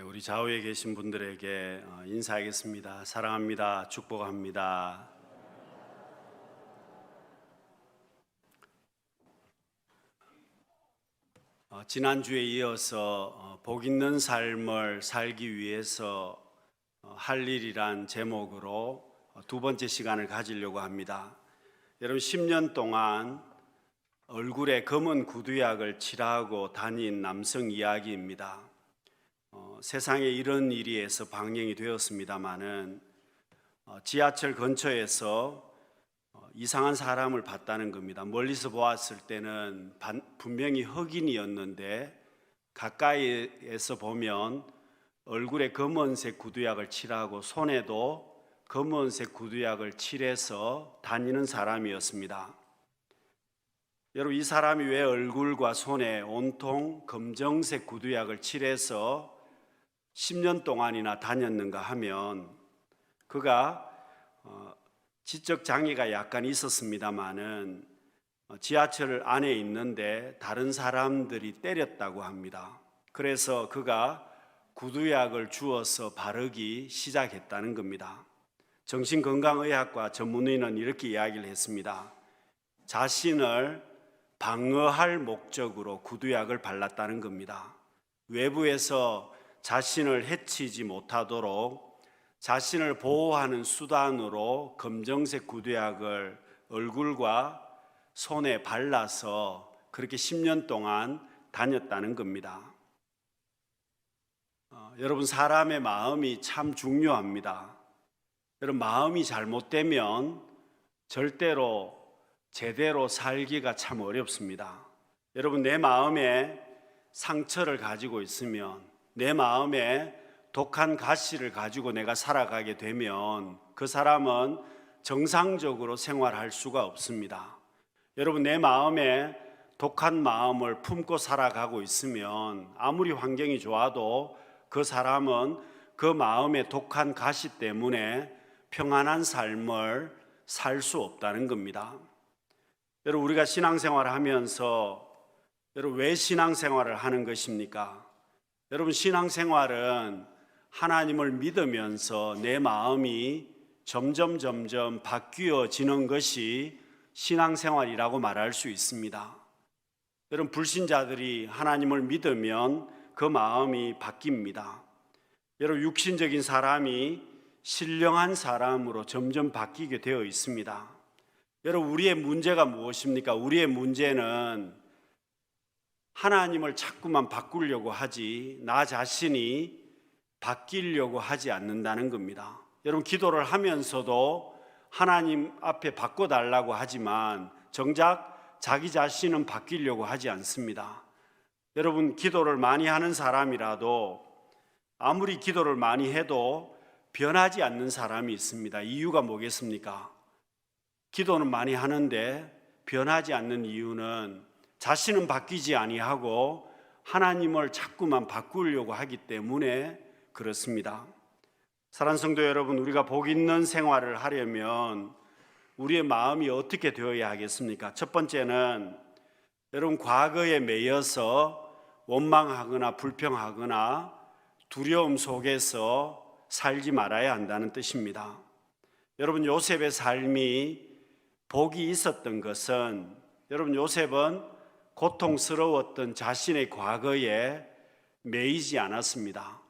우리 좌우에 계신 분들에게 인사하겠습니다. 사랑합니다. 축복합니다. 지난주에 이어서 복 있는 삶을 살기 위해서 할 일이란 제목으로 두 번째 시간을 가지려고 합니다. 여러분 10년 동안 얼굴에 검은 구두약을 칠하고 다닌 남성 이야기입니다. 세상에 이런 일이에서 방영이 되었습니다마는 지하철 근처에서 이상한 사람을 봤다는 겁니다. 멀리서 보았을 때는 분명히 흑인이었는데 가까이에서 보면 얼굴에 검은색 구두약을 칠하고 손에도 검은색 구두약을 칠해서 다니는 사람이었습니다. 여러분, 이 사람이 왜 얼굴과 손에 온통 검정색 구두약을 칠해서 10년 동안이나 다녔는가 하면 그가 지적 장애가 약간 있었습니다마는 지하철 안에 있는데 다른 사람들이 때렸다고 합니다. 그래서 그가 구두약을 주어서 바르기 시작했다는 겁니다. 정신건강의학과 전문의는 이렇게 이야기를 했습니다. 자신을 방어할 목적으로 구두약을 발랐다는 겁니다. 외부에서 자신을 해치지 못하도록 자신을 보호하는 수단으로 검정색 구두약을 얼굴과 손에 발라서 그렇게 10년 동안 다녔다는 겁니다. 여러분, 사람의 마음이 참 중요합니다. 여러분, 마음이 잘못되면 절대로 제대로 살기가 참 어렵습니다. 여러분, 내 마음에 상처를 가지고 있으면, 내 마음에 독한 가시를 가지고 내가 살아가게 되면 그 사람은 정상적으로 생활할 수가 없습니다. 여러분, 내 마음에 독한 마음을 품고 살아가고 있으면 아무리 환경이 좋아도 그 사람은 그 마음의 독한 가시 때문에 평안한 삶을 살 수 없다는 겁니다. 여러분, 우리가 신앙생활을 하면서 여러분, 왜 신앙생활을 하는 것입니까? 여러분, 신앙생활은 하나님을 믿으면서 내 마음이 점점 바뀌어지는 것이 신앙생활이라고 말할 수 있습니다. 여러분, 불신자들이 하나님을 믿으면 그 마음이 바뀝니다. 여러분, 육신적인 사람이 신령한 사람으로 점점 바뀌게 되어 있습니다. 여러분, 우리의 문제가 무엇입니까? 우리의 문제는 하나님을 자꾸만 바꾸려고 하지 나 자신이 바뀌려고 하지 않는다는 겁니다. 여러분, 기도를 하면서도 하나님 앞에 바꿔달라고 하지만 정작 자기 자신은 바뀌려고 하지 않습니다. 여러분, 기도를 많이 하는 사람이라도 아무리 기도를 많이 해도 변하지 않는 사람이 있습니다. 이유가 뭐겠습니까? 기도는 많이 하는데 변하지 않는 이유는 자신은 바뀌지 아니하고 하나님을 자꾸만 바꾸려고 하기 때문에 그렇습니다. 사랑하는 성도 여러분, 우리가 복 있는 생활을 하려면 우리의 마음이 어떻게 되어야 하겠습니까? 첫 번째는 여러분, 과거에 매여서 원망하거나 불평하거나 두려움 속에서 살지 말아야 한다는 뜻입니다. 여러분, 요셉의 삶이 복이 있었던 것은, 여러분, 요셉은 고통스러웠던 자신의 과거에 매이지 않았습니다.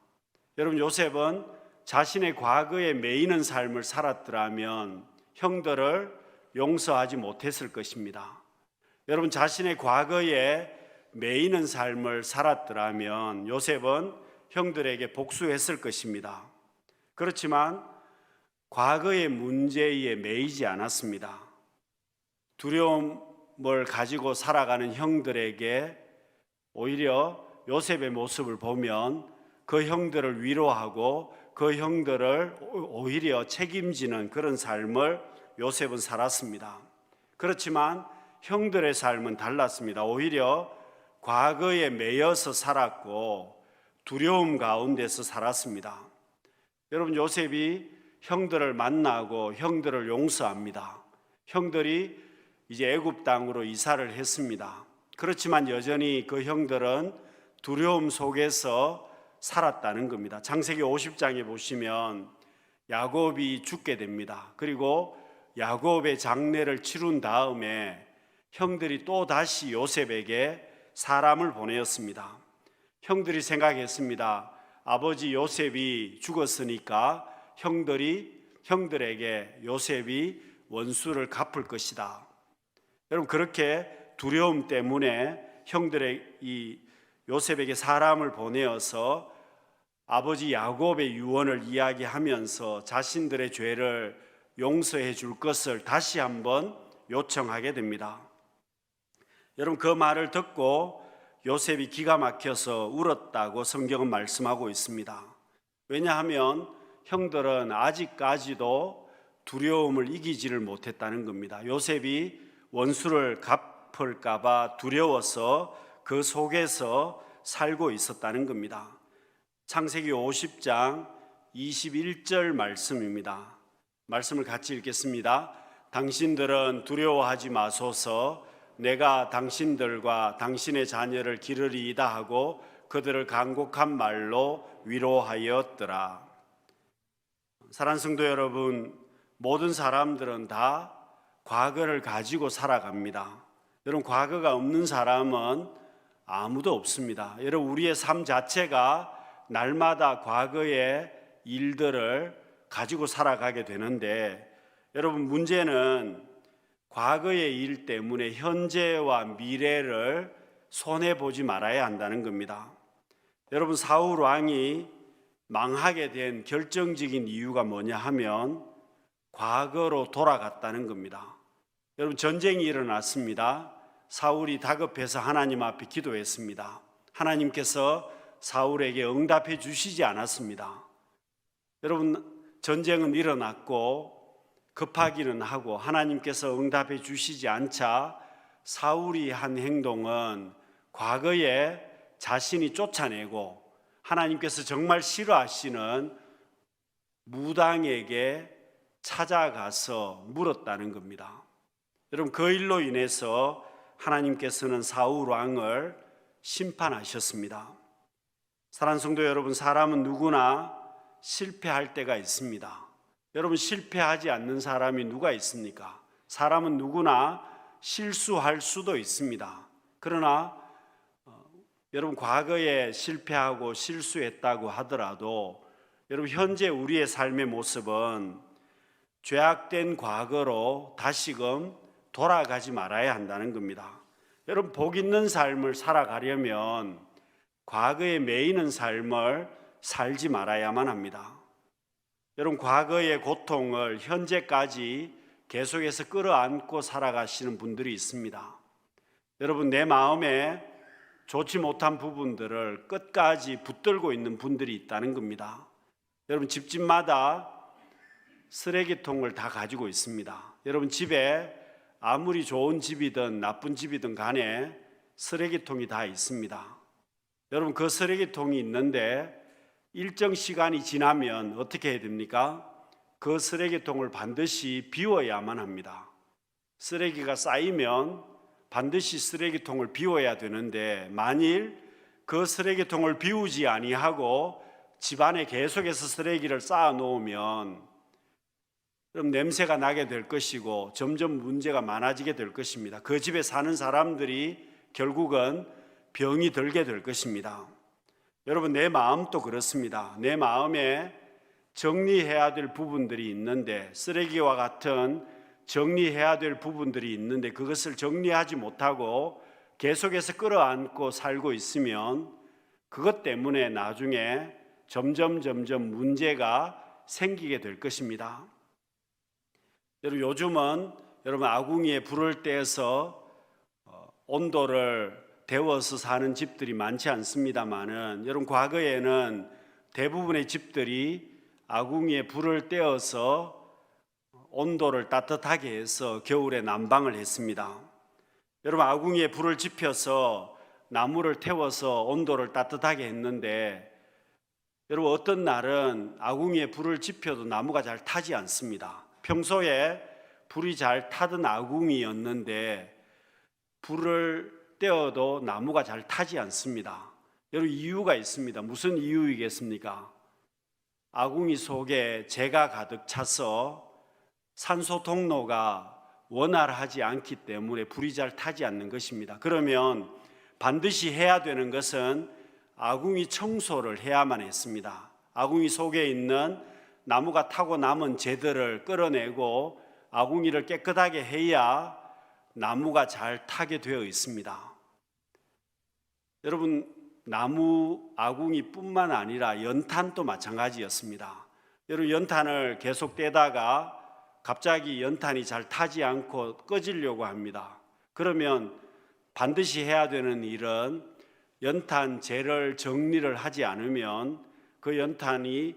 여러분, 요셉은 자신의 과거에 매이는 삶을 살았더라면 형들을 용서하지 못했을 것입니다. 여러분, 자신의 과거에 매이는 삶을 살았더라면 요셉은 형들에게 복수했을 것입니다. 그렇지만 과거의 문제에 매이지 않았습니다. 두려움을 가지고 살아가는 형들에게 오히려 요셉의 모습을 보면 그 형들을 위로하고 그 형들을 오히려 책임지는 그런 삶을 요셉은 살았습니다. 그렇지만 형들의 삶은 달랐습니다. 오히려 과거에 매여서 살았고 두려움 가운데서 살았습니다. 여러분, 요셉이 형들을 만나고 형들을 용서합니다. 형들이 이제 애굽 땅으로 이사를 했습니다. 그렇지만 여전히 그 형들은 두려움 속에서 살았다는 겁니다. 창세기 50장에 보시면 야곱이 죽게 됩니다. 그리고 야곱의 장례를 치룬 다음에 형들이 또 다시 요셉에게 사람을 보내었습니다. 형들이 생각했습니다. 아버지 요셉이 죽었으니까 형들에게 요셉이 원수를 갚을 것이다. 여러분, 그렇게 두려움 때문에 형들의 요셉에게 사람을 보내어서 아버지 야곱의 유언을 이야기하면서 자신들의 죄를 용서해 줄 것을 다시 한번 요청하게 됩니다. 여러분, 그 말을 듣고 요셉이 기가 막혀서 울었다고 성경은 말씀하고 있습니다. 왜냐하면 형들은 아직까지도 두려움을 이기지를 못했다는 겁니다. 요셉이 원수를 갚을까 봐 두려워서 그 속에서 살고 있었다는 겁니다. 창세기 50장 21절 말씀입니다. 말씀을 같이 읽겠습니다. 당신들은 두려워하지 마소서. 내가 당신들과 당신의 자녀를 기르리이다 하고 그들을 간곡한 말로 위로하였더라. 사랑하는 성도 여러분, 모든 사람들은 다 과거를 가지고 살아갑니다. 여러분, 과거가 없는 사람은 아무도 없습니다. 여러분, 우리의 삶 자체가 날마다 과거의 일들을 가지고 살아가게 되는데, 여러분, 문제는 과거의 일 때문에 현재와 미래를 손해보지 말아야 한다는 겁니다. 여러분, 사울 왕이 망하게 된 결정적인 이유가 뭐냐 하면 과거로 돌아갔다는 겁니다. 여러분, 전쟁이 일어났습니다. 사울이 다급해서 하나님 앞에 기도했습니다. 하나님께서 사울에게 응답해 주시지 않았습니다. 여러분, 전쟁은 일어났고 급하기는 하고 하나님께서 응답해 주시지 않자 사울이 한 행동은 과거에 자신이 쫓아내고 하나님께서 정말 싫어하시는 무당에게 찾아가서 물었다는 겁니다. 여러분, 그 일로 인해서 하나님께서는 사울 왕을 심판하셨습니다. 사랑하는 성도 여러분, 사람은 누구나 실패할 때가 있습니다. 여러분, 실패하지 않는 사람이 누가 있습니까? 사람은 누구나 실수할 수도 있습니다. 그러나 여러분, 과거에 실패하고 실수했다고 하더라도 여러분, 현재 우리의 삶의 모습은 죄악된 과거로 다시금 돌아가지 말아야 한다는 겁니다. 여러분, 복 있는 삶을 살아가려면 과거에 매이는 삶을 살지 말아야만 합니다. 여러분, 과거의 고통을 현재까지 계속해서 끌어안고 살아가시는 분들이 있습니다. 여러분, 내 마음에 좋지 못한 부분들을 끝까지 붙들고 있는 분들이 있다는 겁니다. 여러분, 집집마다 쓰레기통을 다 가지고 있습니다. 여러분, 집에 아무리 좋은 집이든 나쁜 집이든 간에 쓰레기통이 다 있습니다. 여러분, 그 쓰레기통이 있는데 일정 시간이 지나면 어떻게 해야 됩니까? 그 쓰레기통을 반드시 비워야만 합니다. 쓰레기가 쌓이면 반드시 쓰레기통을 비워야 되는데 만일 그 쓰레기통을 비우지 아니하고 집안에 계속해서 쓰레기를 쌓아 놓으면 그럼 냄새가 나게 될 것이고 점점 문제가 많아지게 될 것입니다. 그 집에 사는 사람들이 결국은 병이 들게 될 것입니다. 여러분, 내 마음도 그렇습니다. 내 마음에 정리해야 될 부분들이 있는데 쓰레기와 같은 정리해야 될 부분들이 있는데 그것을 정리하지 못하고 계속해서 끌어안고 살고 있으면 그것 때문에 나중에 점점 문제가 생기게 될 것입니다. 여러분, 요즘은 여러분 아궁이에 불을 떼서 온도를 데워서 사는 집들이 많지 않습니다만은 여러분, 과거에는 대부분의 집들이 아궁이에 불을 떼어서 온도를 따뜻하게 해서 겨울에 난방을 했습니다. 여러분, 아궁이에 불을 지펴서 나무를 태워서 온도를 따뜻하게 했는데 여러분, 어떤 날은 아궁이에 불을 지펴도 나무가 잘 타지 않습니다. 평소에 불이 잘 타던 아궁이였는데 불을 떼어도 나무가 잘 타지 않습니다. 여러분 이유가 있습니다. 무슨 이유이겠습니까? 아궁이 속에 재가 가득 차서 산소 통로가 원활하지 않기 때문에 불이 잘 타지 않는 것입니다. 그러면 반드시 해야 되는 것은 아궁이 청소를 해야만 했습니다. 아궁이 속에 있는 나무가 타고 남은 재들을 끌어내고 아궁이를 깨끗하게 해야 나무가 잘 타게 되어 있습니다. 여러분, 나무 아궁이뿐만 아니라 연탄도 마찬가지였습니다. 여러분, 연탄을 계속 떼다가 갑자기 연탄이 잘 타지 않고 꺼지려고 합니다. 그러면 반드시 해야 되는 일은 연탄 재를 정리를 하지 않으면 그 연탄이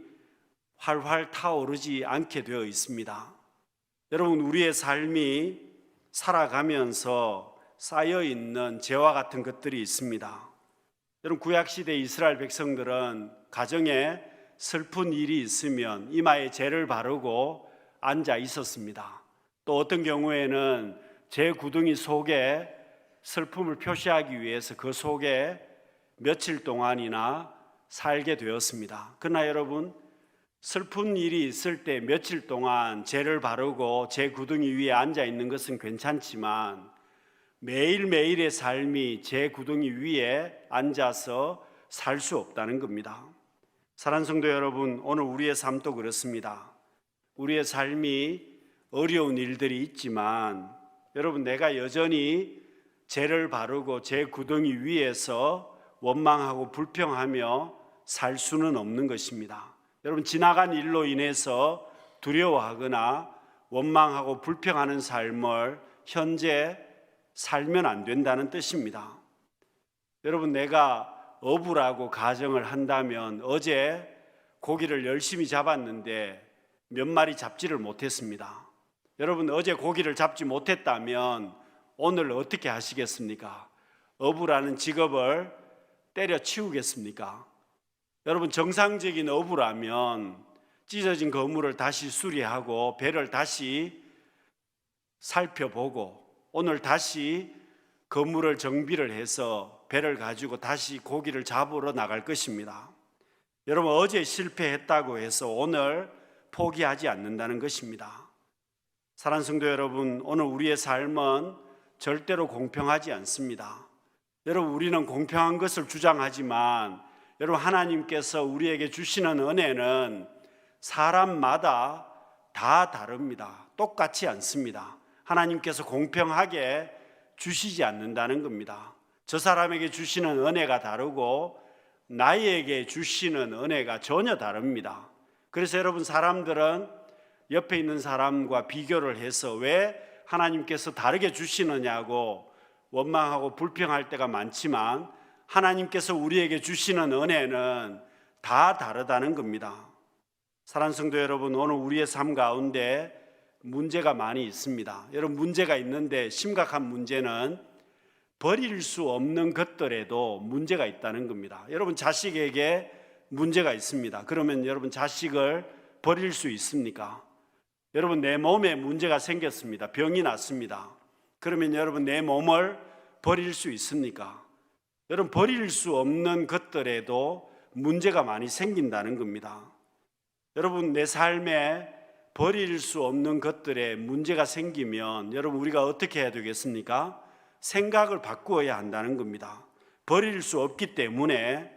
활활 타오르지 않게 되어 있습니다. 여러분, 우리의 삶이 살아가면서 쌓여 있는 재와 같은 것들이 있습니다. 여러분, 구약시대 이스라엘 백성들은 가정에 슬픈 일이 있으면 이마에 재를 바르고 앉아 있었습니다. 또 어떤 경우에는 재 구덩이 속에 슬픔을 표시하기 위해서 그 속에 며칠 동안이나 살게 되었습니다. 그러나 여러분, 슬픈 일이 있을 때 며칠 동안 재를 바르고 재 구덩이 위에 앉아 있는 것은 괜찮지만 매일매일의 삶이 재 구덩이 위에 앉아서 살 수 없다는 겁니다. 사랑하는 성도 여러분, 오늘 우리의 삶도 그렇습니다. 우리의 삶이 어려운 일들이 있지만 여러분, 내가 여전히 재를 바르고 재 구덩이 위에서 원망하고 불평하며 살 수는 없는 것입니다. 여러분, 지나간 일로 인해서 두려워하거나 원망하고 불평하는 삶을 현재 살면 안 된다는 뜻입니다. 여러분, 내가 어부라고 가정을 한다면 어제 고기를 열심히 잡았는데 몇 마리 잡지를 못했습니다. 여러분, 어제 고기를 잡지 못했다면 오늘 어떻게 하시겠습니까? 어부라는 직업을 때려치우겠습니까? 여러분, 정상적인 어부라면 찢어진 그물을 다시 수리하고 배를 다시 살펴보고 오늘 다시 그물을 정비를 해서 배를 가지고 다시 고기를 잡으러 나갈 것입니다. 여러분, 어제 실패했다고 해서 오늘 포기하지 않는다는 것입니다. 사랑하는 성도 여러분, 오늘 우리의 삶은 절대로 공평하지 않습니다. 여러분, 우리는 공평한 것을 주장하지만 여러분, 하나님께서 우리에게 주시는 은혜는 사람마다 다 다릅니다. 똑같지 않습니다. 하나님께서 공평하게 주시지 않는다는 겁니다. 저 사람에게 주시는 은혜가 다르고 나에게 주시는 은혜가 전혀 다릅니다. 그래서 여러분, 사람들은 옆에 있는 사람과 비교를 해서 왜 하나님께서 다르게 주시느냐고 원망하고 불평할 때가 많지만 하나님께서 우리에게 주시는 은혜는 다 다르다는 겁니다. 사랑하는 성도 여러분, 오늘 우리의 삶 가운데 문제가 많이 있습니다. 여러분, 문제가 있는데 심각한 문제는 버릴 수 없는 것들에도 문제가 있다는 겁니다. 여러분, 자식에게 문제가 있습니다. 그러면 여러분, 자식을 버릴 수 있습니까? 여러분, 내 몸에 문제가 생겼습니다. 병이 났습니다. 그러면 여러분, 내 몸을 버릴 수 있습니까? 여러분, 버릴 수 없는 것들에도 문제가 많이 생긴다는 겁니다. 여러분, 내 삶에 버릴 수 없는 것들에 문제가 생기면 여러분, 우리가 어떻게 해야 되겠습니까? 생각을 바꾸어야 한다는 겁니다. 버릴 수 없기 때문에,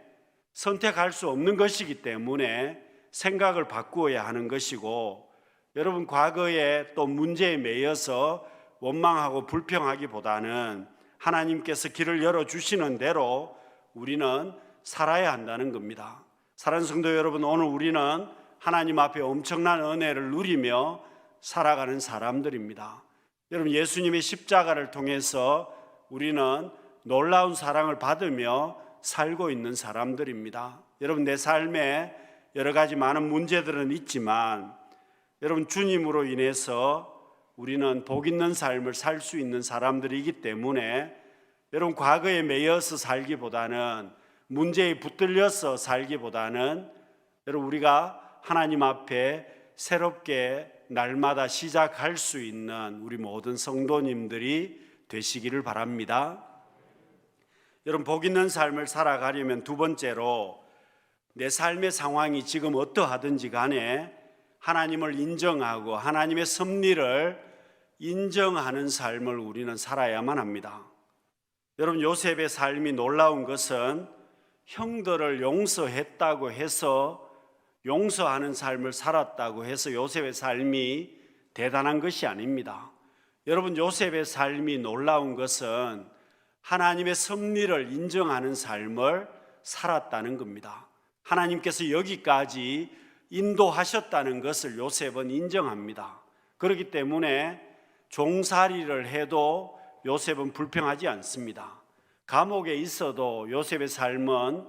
선택할 수 없는 것이기 때문에 생각을 바꾸어야 하는 것이고, 여러분, 과거에 또 문제에 매여서 원망하고 불평하기보다는 하나님께서 길을 열어주시는 대로 우리는 살아야 한다는 겁니다. 사랑하는 성도 여러분, 오늘 우리는 하나님 앞에 엄청난 은혜를 누리며 살아가는 사람들입니다. 여러분, 예수님의 십자가를 통해서 우리는 놀라운 사랑을 받으며 살고 있는 사람들입니다. 여러분, 내 삶에 여러 가지 많은 문제들은 있지만 여러분, 주님으로 인해서 우리는 복 있는 삶을 살 수 있는 사람들이기 때문에 여러분, 과거에 매여서 살기보다는, 문제에 붙들려서 살기보다는 여러분, 우리가 하나님 앞에 새롭게 날마다 시작할 수 있는 우리 모든 성도님들이 되시기를 바랍니다. 여러분, 복 있는 삶을 살아가려면 두 번째로 내 삶의 상황이 지금 어떠하든지 간에 하나님을 인정하고 하나님의 섭리를 인정하는 삶을 우리는 살아야만 합니다. 여러분, 요셉의 삶이 놀라운 것은 형들을 용서했다고 해서, 용서하는 삶을 살았다고 해서 요셉의 삶이 대단한 것이 아닙니다. 여러분, 요셉의 삶이 놀라운 것은 하나님의 섭리를 인정하는 삶을 살았다는 겁니다. 하나님께서 여기까지 인도하셨다는 것을 요셉은 인정합니다. 그렇기 때문에 종살이를 해도 요셉은 불평하지 않습니다. 감옥에 있어도 요셉의 삶은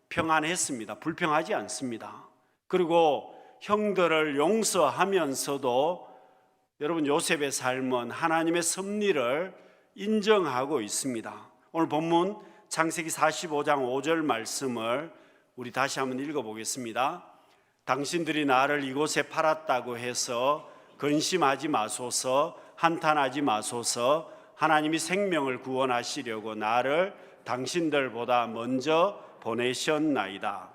평안했습니다. 불평하지 않습니다. 그리고 형들을 용서하면서도 여러분, 요셉의 삶은 하나님의 섭리를 인정하고 있습니다. 오늘 본문 창세기 45장 5절 말씀을 우리 다시 한번 읽어보겠습니다. 당신들이 나를 이곳에 팔았다고 해서 근심하지 마소서, 한탄하지 마소서. 하나님이 생명을 구원하시려고 나를 당신들보다 먼저 보내셨나이다.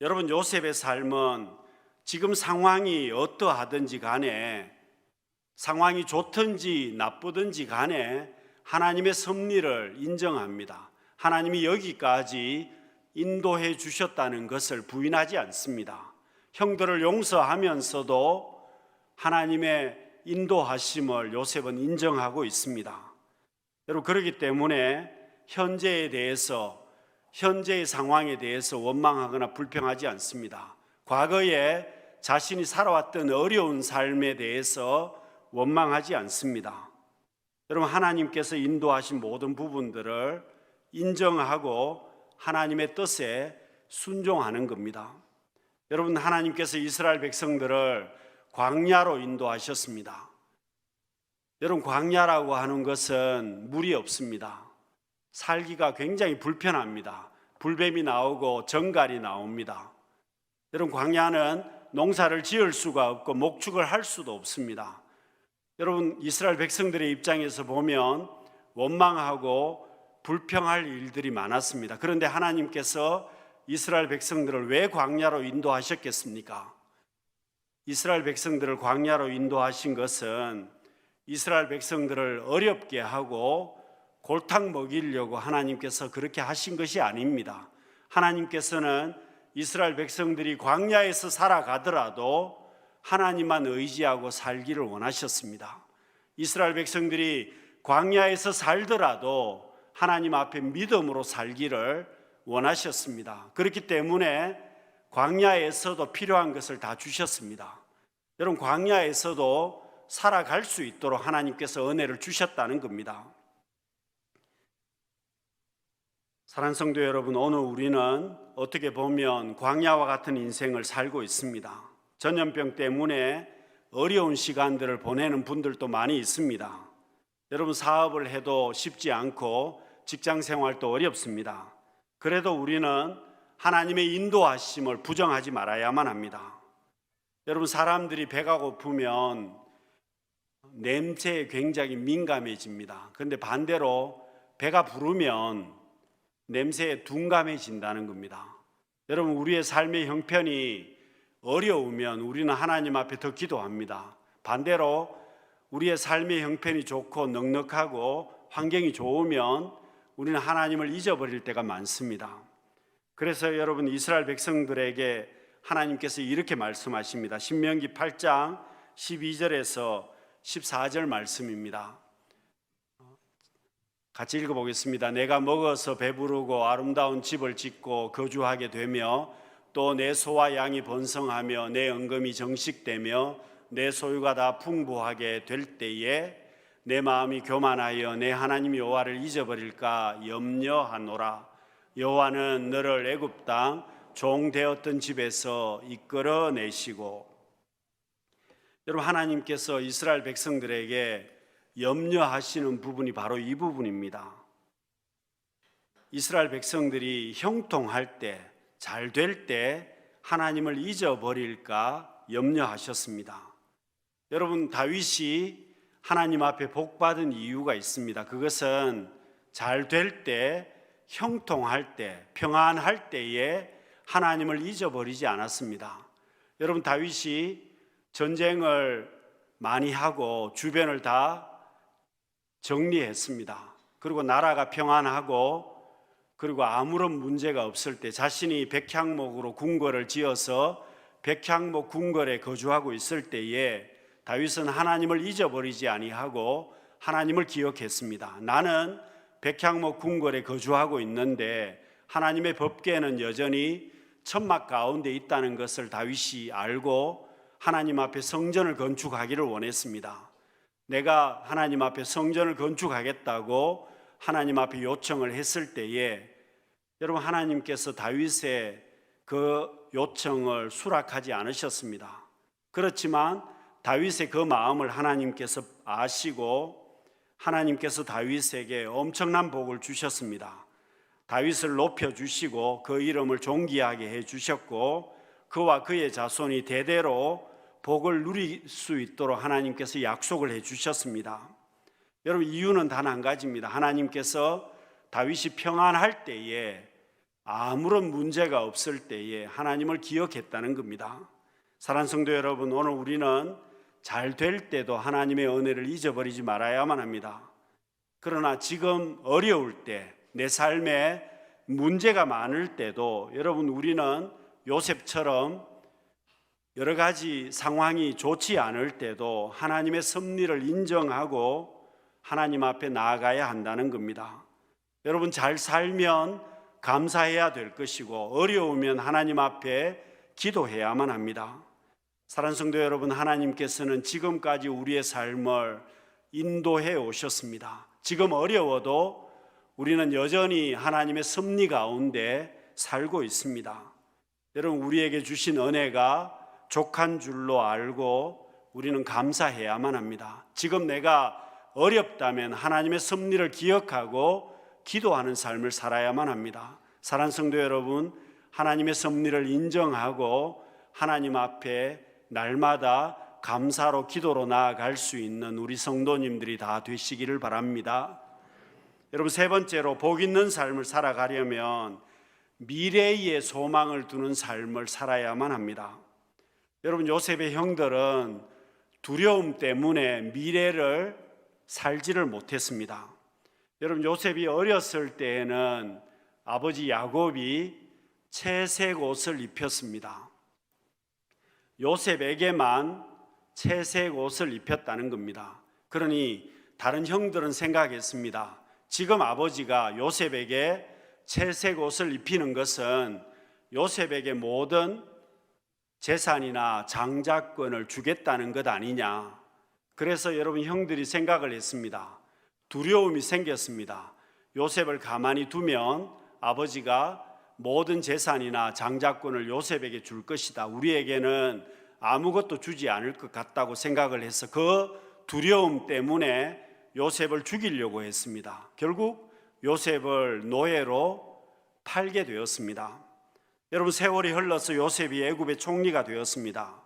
여러분, 요셉의 삶은 지금 상황이 어떠하든지 간에, 상황이 좋든지 나쁘든지 간에 하나님의 섭리를 인정합니다. 하나님이 여기까지 인도해 주셨다는 것을 부인하지 않습니다. 형들을 용서하면서도 하나님의 인도하심을 요셉은 인정하고 있습니다. 여러분, 그렇기 때문에 현재에 대해서, 현재의 상황에 대해서 원망하거나 불평하지 않습니다. 과거에 자신이 살아왔던 어려운 삶에 대해서 원망하지 않습니다. 여러분, 하나님께서 인도하신 모든 부분들을 인정하고 하나님의 뜻에 순종하는 겁니다. 여러분, 하나님께서 이스라엘 백성들을 광야로 인도하셨습니다. 여러분, 광야라고 하는 것은 물이 없습니다. 살기가 굉장히 불편합니다. 불뱀이 나오고 정갈이 나옵니다. 여러분, 광야는 농사를 지을 수가 없고 목축을 할 수도 없습니다. 여러분, 이스라엘 백성들의 입장에서 보면 원망하고 불평할 일들이 많았습니다. 그런데 하나님께서 이스라엘 백성들을 왜 광야로 인도하셨겠습니까? 이스라엘 백성들을 광야로 인도하신 것은 이스라엘 백성들을 어렵게 하고 골탕 먹이려고 하나님께서 그렇게 하신 것이 아닙니다. 하나님께서는 이스라엘 백성들이 광야에서 살아가더라도 하나님만 의지하고 살기를 원하셨습니다. 이스라엘 백성들이 광야에서 살더라도 하나님 앞에 믿음으로 살기를 원하셨습니다. 그렇기 때문에 광야에서도 필요한 것을 다 주셨습니다. 여러분, 광야에서도 살아갈 수 있도록 하나님께서 은혜를 주셨다는 겁니다. 사랑하는 성도 여러분, 오늘 우리는 어떻게 보면 광야와 같은 인생을 살고 있습니다. 전염병 때문에 어려운 시간들을 보내는 분들도 많이 있습니다. 여러분, 사업을 해도 쉽지 않고 직장 생활도 어렵습니다. 그래도 우리는 하나님의 인도하심을 부정하지 말아야만 합니다. 여러분, 사람들이 배가 고프면 냄새에 굉장히 민감해집니다. 그런데 반대로 배가 부르면 냄새에 둔감해진다는 겁니다. 여러분, 우리의 삶의 형편이 어려우면 우리는 하나님 앞에 더 기도합니다. 반대로 우리의 삶의 형편이 좋고 넉넉하고 환경이 좋으면 우리는 하나님을 잊어버릴 때가 많습니다. 그래서 여러분, 이스라엘 백성들에게 하나님께서 이렇게 말씀하십니다. 신명기 8장 12절에서 14절 말씀입니다. 같이 읽어보겠습니다. 내가 먹어서 배부르고 아름다운 집을 짓고 거주하게 되며 또 내 소와 양이 번성하며 내 은금이 정식되며 내 소유가 다 풍부하게 될 때에 내 마음이 교만하여 내 하나님 여호와를 잊어버릴까 염려하노라. 여호와는 너를 애굽 땅 종 되었던 집에서 이끌어내시고. 여러분, 하나님께서 이스라엘 백성들에게 염려하시는 부분이 바로 이 부분입니다. 이스라엘 백성들이 형통할 때, 잘 될 때 하나님을 잊어버릴까 염려하셨습니다. 여러분, 다윗이 하나님 앞에 복받은 이유가 있습니다. 그것은 잘 될 때, 형통할 때, 평안할 때에 하나님을 잊어버리지 않았습니다. 여러분, 다윗이 전쟁을 많이 하고 주변을 다 정리했습니다. 그리고 나라가 평안하고 그리고 아무런 문제가 없을 때 자신이 백향목으로 궁궐을 지어서 백향목 궁궐에 거주하고 있을 때에 다윗은 하나님을 잊어버리지 아니하고 하나님을 기억했습니다. 나는 백향목 궁궐에 거주하고 있는데 하나님의 법궤는 여전히 천막 가운데 있다는 것을 다윗이 알고 하나님 앞에 성전을 건축하기를 원했습니다. 내가 하나님 앞에 성전을 건축하겠다고 하나님 앞에 요청을 했을 때에 여러분, 하나님께서 다윗의 그 요청을 수락하지 않으셨습니다. 그렇지만 다윗의 그 마음을 하나님께서 아시고 하나님께서 다윗에게 엄청난 복을 주셨습니다. 다윗을 높여주시고 그 이름을 존귀하게 해주셨고 그와 그의 자손이 대대로 복을 누릴 수 있도록 하나님께서 약속을 해주셨습니다. 여러분, 이유는 단 한 가지입니다. 하나님께서 다윗이 평안할 때에 아무런 문제가 없을 때에 하나님을 기억했다는 겁니다. 사랑하는 성도 여러분, 오늘 우리는 잘 될 때도 하나님의 은혜를 잊어버리지 말아야만 합니다. 그러나 지금 어려울 때, 내 삶에 문제가 많을 때도 여러분, 우리는 요셉처럼 여러 가지 상황이 좋지 않을 때도 하나님의 섭리를 인정하고 하나님 앞에 나아가야 한다는 겁니다. 여러분, 잘 살면 감사해야 될 것이고 어려우면 하나님 앞에 기도해야만 합니다. 사랑하는 성도 여러분, 하나님께서는 지금까지 우리의 삶을 인도해 오셨습니다. 지금 어려워도 우리는 여전히 하나님의 섭리 가운데 살고 있습니다. 여러분, 우리에게 주신 은혜가 족한 줄로 알고 우리는 감사해야만 합니다. 지금 내가 어렵다면 하나님의 섭리를 기억하고 기도하는 삶을 살아야만 합니다. 사랑하는 성도 여러분, 하나님의 섭리를 인정하고 하나님 앞에 날마다 감사로 기도로 나아갈 수 있는 우리 성도님들이 다 되시기를 바랍니다. 여러분, 세 번째로 복 있는 삶을 살아가려면 미래에 소망을 두는 삶을 살아야만 합니다. 여러분, 요셉의 형들은 두려움 때문에 미래를 살지를 못했습니다. 여러분, 요셉이 어렸을 때에는 아버지 야곱이 채색 옷을 입혔습니다. 요셉에게만 채색 옷을 입혔다는 겁니다. 그러니 다른 형들은 생각했습니다. 지금 아버지가 요셉에게 채색 옷을 입히는 것은 요셉에게 모든 재산이나 장자권을 주겠다는 것 아니냐. 그래서 여러분, 형들이 생각을 했습니다. 두려움이 생겼습니다. 요셉을 가만히 두면 아버지가 모든 재산이나 장자권을 요셉에게 줄 것이다. 우리에게는 아무것도 주지 않을 것 같다고 생각을 해서 그 두려움 때문에 요셉을 죽이려고 했습니다. 결국 요셉을 노예로 팔게 되었습니다. 여러분, 세월이 흘러서 요셉이 애굽의 총리가 되었습니다.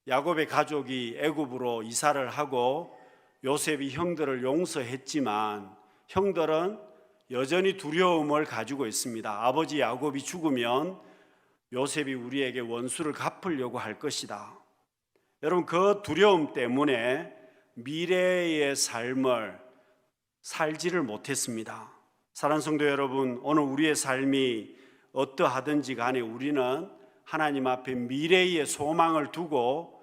야곱의 가족이 애굽으로 이사를 하고 요셉이 형들을 용서했지만 형들은 여전히 두려움을 가지고 있습니다. 아버지 야곱이 죽으면 요셉이 우리에게 원수를 갚으려고 할 것이다. 여러분, 그 두려움 때문에 미래의 삶을 살지를 못했습니다. 사랑하는 성도 여러분, 오늘 우리의 삶이 어떠하든지 간에 우리는 하나님 앞에 미래의 소망을 두고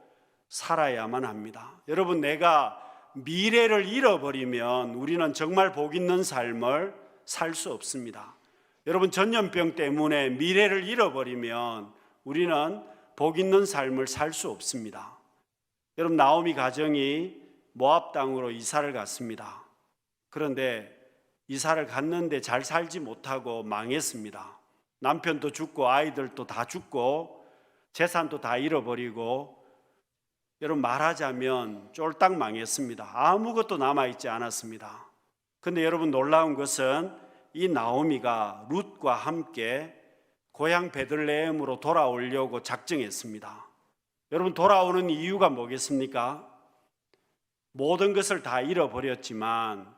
살아야만 합니다. 여러분, 내가 미래를 잃어버리면 우리는 정말 복 있는 삶을 살 수 없습니다. 여러분, 전염병 때문에 미래를 잃어버리면 우리는 복 있는 삶을 살 수 없습니다. 여러분, 나오미 가정이 모압 땅으로 이사를 갔습니다. 그런데 이사를 갔는데 잘 살지 못하고 망했습니다. 남편도 죽고 아이들도 다 죽고 재산도 다 잃어버리고 여러분, 말하자면 쫄딱 망했습니다. 아무것도 남아있지 않았습니다. 근데 여러분, 놀라운 것은 이 나오미가 룻과 함께 고향 베들레헴으로 돌아오려고 작정했습니다. 여러분, 돌아오는 이유가 뭐겠습니까? 모든 것을 다 잃어버렸지만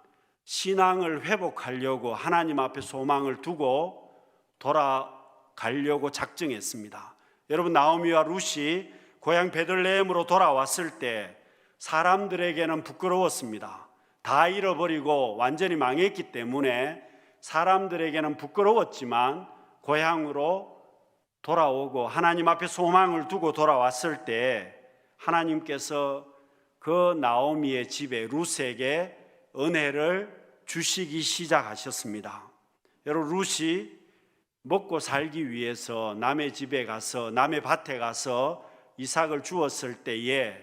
신앙을 회복하려고 하나님 앞에 소망을 두고 돌아가려고 작정했습니다. 여러분, 나오미와 룻이 고향 베들레헴으로 돌아왔을 때 사람들에게는 부끄러웠습니다. 다 잃어버리고 완전히 망했기 때문에 사람들에게는 부끄러웠지만 고향으로 돌아오고 하나님 앞에 소망을 두고 돌아왔을 때 하나님께서 그 나오미의 집에 룻에게 은혜를 주시기 시작하셨습니다. 여러분, 룻이 먹고 살기 위해서 남의 집에 가서 남의 밭에 가서 이삭을 주었을 때에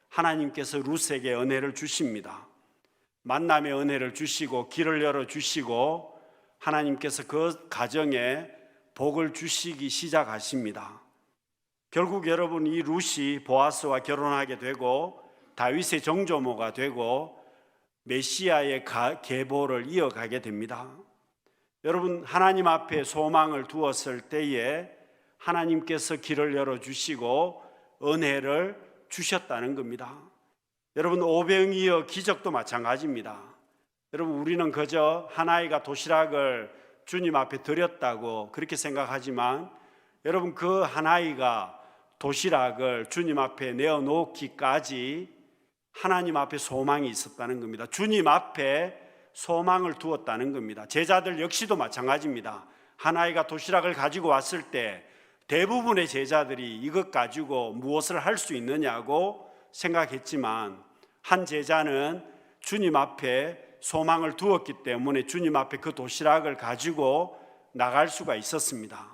하나님께서 룻에게 은혜를 주십니다. 만남의 은혜를 주시고 길을 열어주시고 하나님께서 그 가정에 복을 주시기 시작하십니다. 결국 여러분, 이 룻이 보아스와 결혼하게 되고 다윗의 정조모가 되고 메시아의 계보를 이어가게 됩니다. 여러분, 하나님 앞에 소망을 두었을 때에 하나님께서 길을 열어주시고 은혜를 주셨다는 겁니다. 여러분, 오병이어 기적도 마찬가지입니다. 여러분, 우리는 그저 한 아이가 도시락을 주님 앞에 드렸다고 그렇게 생각하지만 여러분, 그 한 아이가 도시락을 주님 앞에 내어놓기까지 하나님 앞에 소망이 있었다는 겁니다. 주님 앞에 소망을 두었다는 겁니다. 제자들 역시도 마찬가지입니다. 한 아이가 도시락을 가지고 왔을 때 대부분의 제자들이 이것 가지고 무엇을 할 수 있느냐고 생각했지만 한 제자는 주님 앞에 소망을 두었기 때문에 주님 앞에 그 도시락을 가지고 나갈 수가 있었습니다.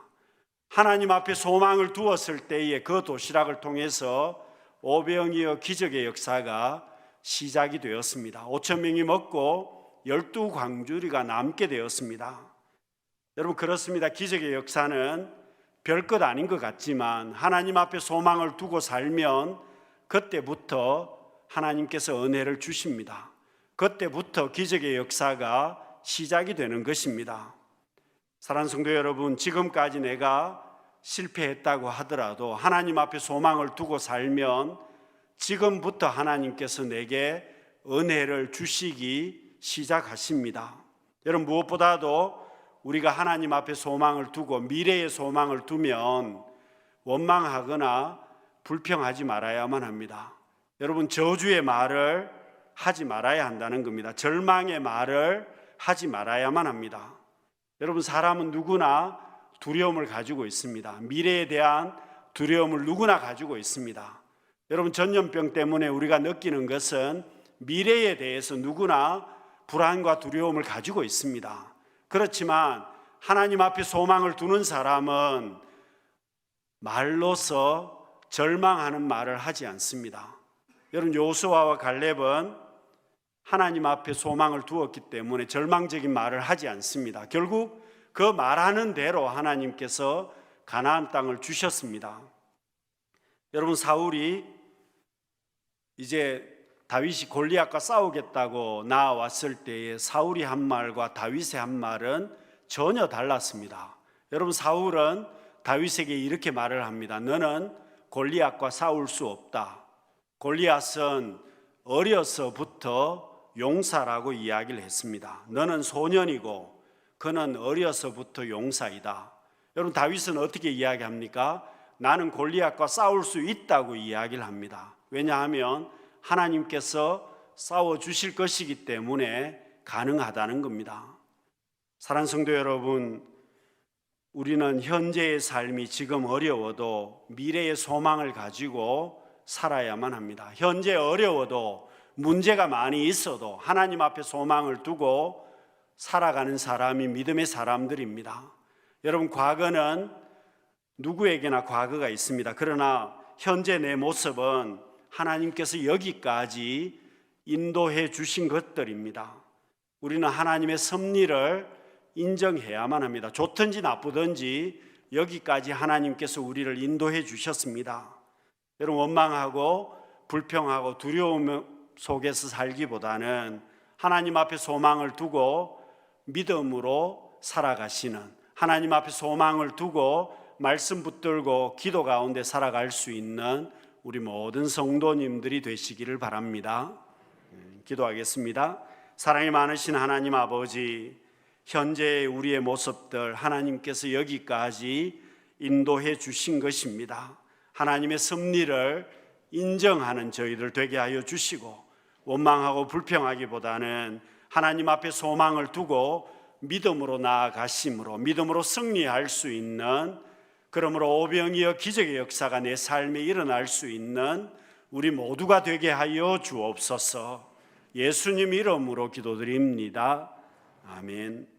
하나님 앞에 소망을 두었을 때에 그 도시락을 통해서 오병이어 기적의 역사가 시작이 되었습니다. 5천 명이 먹고 12광주리가 남게 되었습니다. 여러분, 그렇습니다. 기적의 역사는 별것 아닌 것 같지만 하나님 앞에 소망을 두고 살면 그때부터 하나님께서 은혜를 주십니다. 그때부터 기적의 역사가 시작이 되는 것입니다. 사랑하는 성도 여러분, 지금까지 내가 실패했다고 하더라도 하나님 앞에 소망을 두고 살면 지금부터 하나님께서 내게 은혜를 주시기 시작하십니다. 여러분, 무엇보다도 우리가 하나님 앞에 소망을 두고 미래의 소망을 두면 원망하거나 불평하지 말아야만 합니다. 여러분, 저주의 말을 하지 말아야 한다는 겁니다. 절망의 말을 하지 말아야만 합니다. 여러분, 사람은 누구나 두려움을 가지고 있습니다. 미래에 대한 두려움을 누구나 가지고 있습니다. 여러분, 전염병 때문에 우리가 느끼는 것은 미래에 대해서 누구나 불안과 두려움을 가지고 있습니다. 그렇지만 하나님 앞에 소망을 두는 사람은 말로서 절망하는 말을 하지 않습니다. 여러분, 여호수아와 갈렙은 하나님 앞에 소망을 두었기 때문에 절망적인 말을 하지 않습니다. 결국 그 말하는 대로 하나님께서 가나안 땅을 주셨습니다. 여러분, 사울이 이제 다윗이 골리앗과 싸우겠다고 나왔을 때에 사울이 한 말과 다윗의 한 말은 전혀 달랐습니다. 여러분, 사울은 다윗에게 이렇게 말을 합니다. 너는 골리앗과 싸울 수 없다. 골리앗은 어려서부터 용사라고 이야기를 했습니다. 너는 소년이고 그는 어려서부터 용사이다. 여러분, 다윗은 어떻게 이야기합니까? 나는 골리앗과 싸울 수 있다고 이야기를 합니다. 왜냐하면 하나님께서 싸워주실 것이기 때문에 가능하다는 겁니다. 사랑하는 성도 여러분, 우리는 현재의 삶이 지금 어려워도 미래의 소망을 가지고 살아야만 합니다. 현재 어려워도 문제가 많이 있어도 하나님 앞에 소망을 두고 살아가는 사람이 믿음의 사람들입니다. 여러분, 과거는 누구에게나 과거가 있습니다. 그러나 현재 내 모습은 하나님께서 여기까지 인도해 주신 것들입니다. 우리는 하나님의 섭리를 인정해야만 합니다. 좋든지 나쁘든지 여기까지 하나님께서 우리를 인도해 주셨습니다. 여러분, 원망하고 불평하고 두려움 속에서 살기보다는 하나님 앞에 소망을 두고 믿음으로 살아가시는, 하나님 앞에 소망을 두고 말씀 붙들고 기도 가운데 살아갈 수 있는 우리 모든 성도님들이 되시기를 바랍니다. 기도하겠습니다. 사랑이 많으신 하나님 아버지, 현재 우리의 모습들 하나님께서 여기까지 인도해 주신 것입니다. 하나님의 섭리를 인정하는 저희들 되게 하여 주시고, 원망하고 불평하기보다는 하나님 앞에 소망을 두고 믿음으로 나아가심으로, 믿음으로 승리할 수 있는, 그러므로 오병이어 기적의 역사가 내 삶에 일어날 수 있는 우리 모두가 되게 하여 주옵소서. 예수님 이름으로 기도드립니다. 아멘.